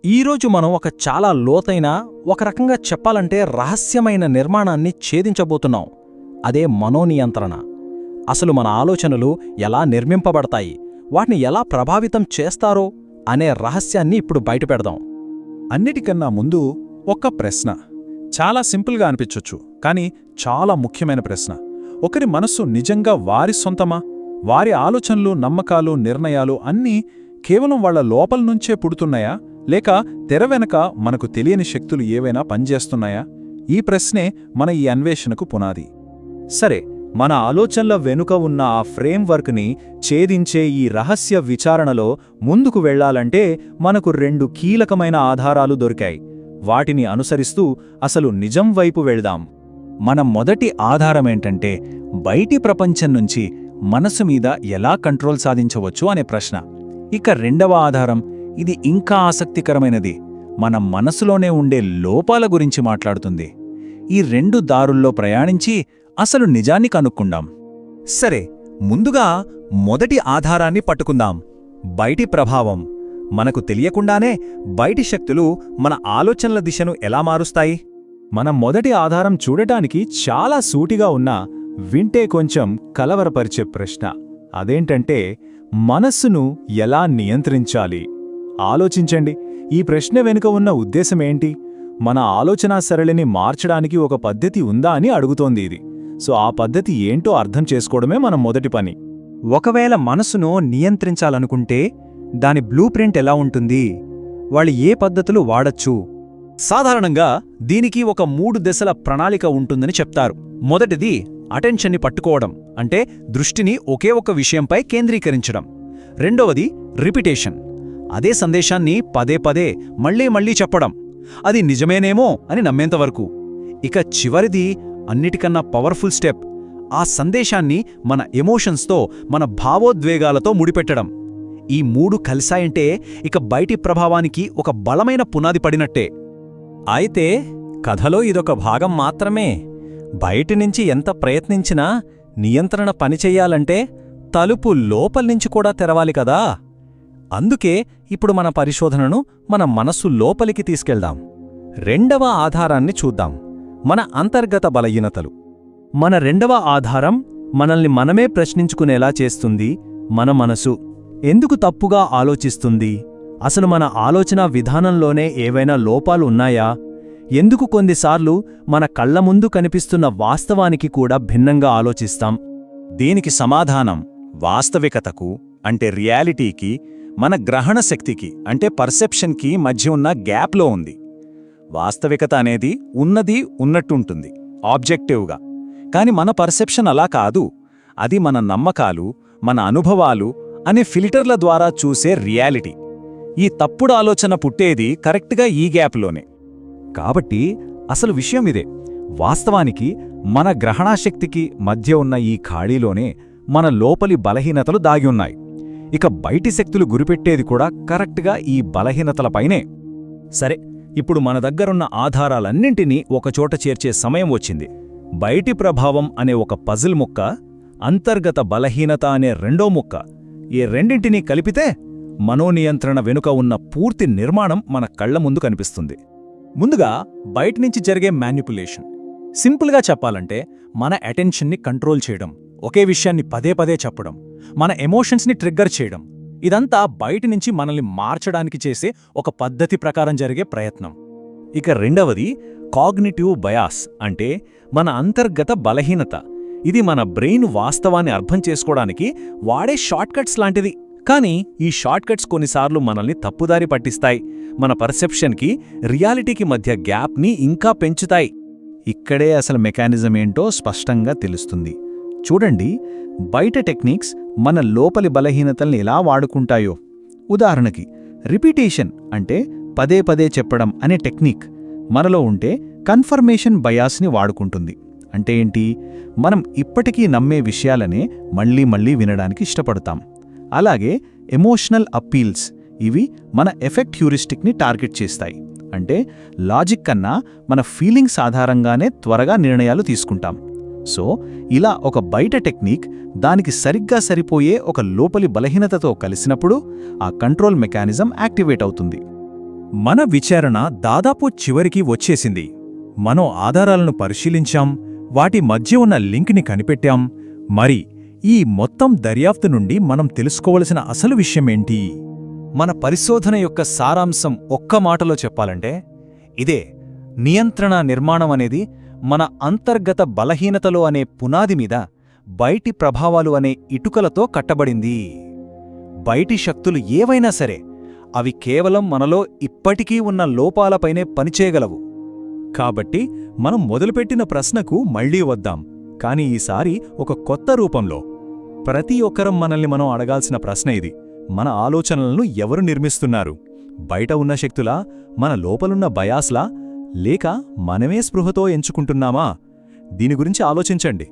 ఈరోజు మనం ఒక చాలా లోతైన, ఒక రకంగా చెప్పాలంటే రహస్యమైన నిర్మాణాన్ని ఛేదించబోతున్నాం. అదే మనోనియంత్రణ. అసలు మన ఆలోచనలు ఎలా నిర్మింపబడతాయి, వాటిని ఎలా ప్రభావితం చేస్తారో అనే రహస్యాన్ని ఇప్పుడు బయటపెడదాం. అన్నిటికన్నా ముందు ఒక్క ప్రశ్న. చాలా సింపుల్గా అనిపించొచ్చు, కానీ చాలా ముఖ్యమైన ప్రశ్న. ఒకరి మనస్సు నిజంగా వారి సొంతమా? వారి ఆలోచనలు, నమ్మకాలు, నిర్ణయాలు అన్నీ కేవలం వాళ్ల లోపల నుంచే పుడుతున్నాయా, లేక తెర వెనక మనకు తెలియని శక్తులు ఏవైనా పనిచేస్తున్నాయా? ఈ ప్రశ్నే మన ఈ అన్వేషణకు పునాది. సరే, మన ఆలోచనల వెనుక ఉన్న ఆ ఫ్రేమ్వర్క్ని ఛేదించే ఈ రహస్య విచారణలో ముందుకు వెళ్లాలంటే మనకు 2 కీలకమైన ఆధారాలు దొరికాయి. వాటిని అనుసరిస్తూ అసలు నిజం వైపు వెళ్దాం. మన మొదటి ఆధారమేంటంటే, బయటి ప్రపంచం నుంచి మనసు మీద ఎలా కంట్రోల్ సాధించవచ్చు అనే ప్రశ్న. ఇక రెండవ ఆధారం, ఇది ఇంకా ఆసక్తికరమైనది. మన మనసులోనే ఉండే లోపాల గురించి మాట్లాడుతుంది. ఈ 2 దారుల్లో ప్రయాణించి అసలు నిజాన్ని కనుక్కుందాం. సరే, ముందుగా మొదటి ఆధారాన్ని పట్టుకుందాం. బయటి ప్రభావం. మనకు తెలియకుండానే బయటి శక్తులు మన ఆలోచనల దిశను ఎలా మారుస్తాయి? మన మొదటి ఆధారం చూడటానికి చాలా సూటిగా ఉన్నా, వింటే కొంచెం కలవరపరిచే ప్రశ్న. అదేంటంటే, మనస్సును ఎలా నియంత్రించాలి? ఆలోచించండి, ఈ ప్రశ్న వెనుక ఉన్న ఉద్దేశమేంటి? మన ఆలోచనా సరళిని మార్చడానికి ఒక పద్ధతి ఉందా అని అడుగుతోంది ఇది. సో ఆ పద్ధతి ఏంటో అర్థం చేసుకోవడమే మన మొదటి పని. ఒకవేళ మనసును నియంత్రించాలనుకుంటే దాని బ్లూ ప్రింట్ ఎలా ఉంటుంది? వాళ్ళు ఏ పద్ధతులు వాడచ్చు? సాధారణంగా దీనికి ఒక 3 దశల ప్రణాళిక ఉంటుందని చెప్తారు. మొదటిది అటెన్షన్ని పట్టుకోవడం, అంటే దృష్టిని ఒకే ఒక విషయంపై కేంద్రీకరించడం. రెండవది రిపిటేషన్, అదే సందేశాన్ని పదే పదే మళ్లీ చెప్పడం, అది నిజమేనేమో అని నమ్మేంతవరకు. ఇక చివరిది అన్నిటికన్నా పవర్ఫుల్ స్టెప్, ఆ సందేశాన్ని మన ఎమోషన్స్తో, మన భావోద్వేగాలతో ముడిపెట్టడం. ఈ 3 కలిసాయంటే ఇక బయటి ప్రభావానికి ఒక బలమైన పునాది పడినట్టే. అయితే కథలో ఇదొక భాగం మాత్రమే. బయటినుంచి ఎంత ప్రయత్నించినా నియంత్రణ పనిచెయ్యాలంటే తలుపు లోపల్నించి కూడా తెరవాలి కదా. అందుకే ఇప్పుడు మన పరిశోధనను మన మనస్సు లోపలికి తీసుకెళ్దాం. రెండవ ఆధారాన్ని చూద్దాం, మన అంతర్గత బలహీనతలు. మన రెండవ ఆధారం మనల్ని మనమే ప్రశ్నించుకునేలా చేస్తుంది. మన మనసు ఎందుకు తప్పుగా ఆలోచిస్తుంది? అసలు మన ఆలోచన విధానంలోనే ఏవైనా లోపాలు ఉన్నాయా? ఎందుకు కొన్నిసార్లు మన కళ్ల ముందు కనిపిస్తున్న వాస్తవానికి కూడా భిన్నంగా ఆలోచిస్తాం? దీనికి సమాధానం వాస్తవికతకు, అంటే రియాలిటీకి, మన గ్రహణ శక్తికి, అంటే పర్సెప్షన్కి మధ్య ఉన్న గ్యాప్లో ఉంది. వాస్తవికత అనేది ఉన్నది ఉన్నట్టుంటుంది, ఆబ్జెక్టివ్గా. కాని మన పర్సెప్షన్ అలా కాదు. అది మన నమ్మకాలు, మన అనుభవాలు అనే ఫిల్టర్ల ద్వారా చూసే రియాలిటీ. ఈ తప్పుడు ఆలోచన పుట్టేది కరెక్ట్గా ఈ గ్యాప్లోనే. కాబట్టి అసలు విషయం ఇదే. వాస్తవానికి మన గ్రహణాశక్తికి మధ్య ఉన్న ఈ ఖాళీలోనే మన లోపలి బలహీనతలు దాగి ఉన్నాయి. ఇక బయటి శక్తులు గురిపెట్టేది కూడా కరెక్ట్గా ఈ బలహీనతలపైనే. సరే, ఇప్పుడు మన దగ్గరున్న ఆధారాలన్నింటినీ ఒకచోట చేర్చే సమయం వచ్చింది. బయటి ప్రభావం అనే ఒక పజిల్ ముక్క, అంతర్గత బలహీనత అనే రెండో ముక్క, ఈ రెండింటినీ కలిపితే మనోనియంత్రణ వెనుక ఉన్న పూర్తి నిర్మాణం మన కళ్ల ముందు కనిపిస్తుంది. ముందుగా బయటనుంచి జరిగే మ్యానిపులేషన్. సింపుల్గా చెప్పాలంటే మన అటెన్షన్ని కంట్రోల్ చేయడం, ఒకే విషయాన్ని పదే పదే చెప్పడం, మన ఎమోషన్స్ని ట్రిగ్గర్ చేయడం. ఇదంతా బయటనుంచి మనల్ని మార్చడానికి చేసే ఒక పద్ధతి ప్రకారం జరిగే ప్రయత్నం. ఇక రెండవది కాగ్నిటివ్ బయాస్, అంటే మన అంతర్గత బలహీనత. ఇది మన బ్రెయిన్ వాస్తవాన్ని అర్థం చేసుకోవడానికి వాడే షార్ట్కట్స్ లాంటిది. కానీ ఈ షార్ట్కట్స్ కొన్నిసార్లు మనల్ని తప్పుదారి పట్టిస్తాయి, మన పర్సెప్షన్కి, రియాలిటీకి మధ్య గ్యాప్ని ఇంకా పెంచుతాయి. ఇక్కడే అసలు మెకానిజం ఏంటో స్పష్టంగా తెలుస్తుంది. చూడండి, బయట టెక్నిక్స్ మన లోపలి బలహీనతల్ని ఎలా వాడుకుంటాయో. ఉదాహరణకి రిపీటేషన్, అంటే పదే పదే చెప్పడం అనే టెక్నిక్ మనలో ఉంటే కన్ఫర్మేషన్ బయాస్ని వాడుకుంటుంది. అంటే ఏంటి? మనం ఇప్పటికీ నమ్మే విషయాలనే మళ్లీ వినడానికి ఇష్టపడతాం. అలాగే ఎమోషనల్ అప్పీల్స్, ఇవి మన ఎఫెక్ట్ హ్యూరిస్టిక్ని టార్గెట్ చేస్తాయి. అంటే లాజిక్ కన్నా మన ఫీలింగ్స్ ఆధారంగానే త్వరగా నిర్ణయాలు తీసుకుంటాం. సో ఇలా ఒక బయట టెక్నిక్ దానికి సరిగ్గా సరిపోయే ఒక లోపలి బలహీనతతో కలిసినప్పుడు ఆ కంట్రోల్ మెకానిజం యాక్టివేట్ అవుతుంది. మన విచారణ దాదాపు చివరికి వచ్చేసింది. మనం ఆధారాలను పరిశీలించాం, వాటి మధ్య ఉన్న లింక్ని కనిపెట్టాం. మరి ఈ మొత్తం దర్యాప్తు నుండి మనం తెలుసుకోవలసిన అసలు విషయమేంటి? మన పరిశోధన యొక్క సారాంశం ఒక్క మాటలో చెప్పాలంటే ఇదే: నియంత్రణ నిర్మాణం అనేది మన అంతర్గత బలహీనతలు అనే పునాది మీద బయటి ప్రభావాలు అనే ఇటుకలతో కట్టబడింది. బయటి శక్తులు ఏవైనా సరే అవి కేవలం మనలో ఇప్పటికీ ఉన్న లోపాలపైనే పనిచేయగలవు. కాబట్టి మనం మొదలుపెట్టిన ప్రశ్నకు మళ్లీ వద్దాం, కాని ఈసారి ఒక కొత్త రూపంలో. ప్రతి ఒక్కరం మనల్ని మనం అడగాల్సిన ప్రశ్న ఇది: మన ఆలోచనలను ఎవరు నిర్మిస్తున్నారు? బయట ఉన్న శక్తులా, మన లోపలున్న బయాస్లా, లేక మనమే స్పృహతో ఎంచుకుంటున్నామా? దీని గురించి ఆలోచించండి.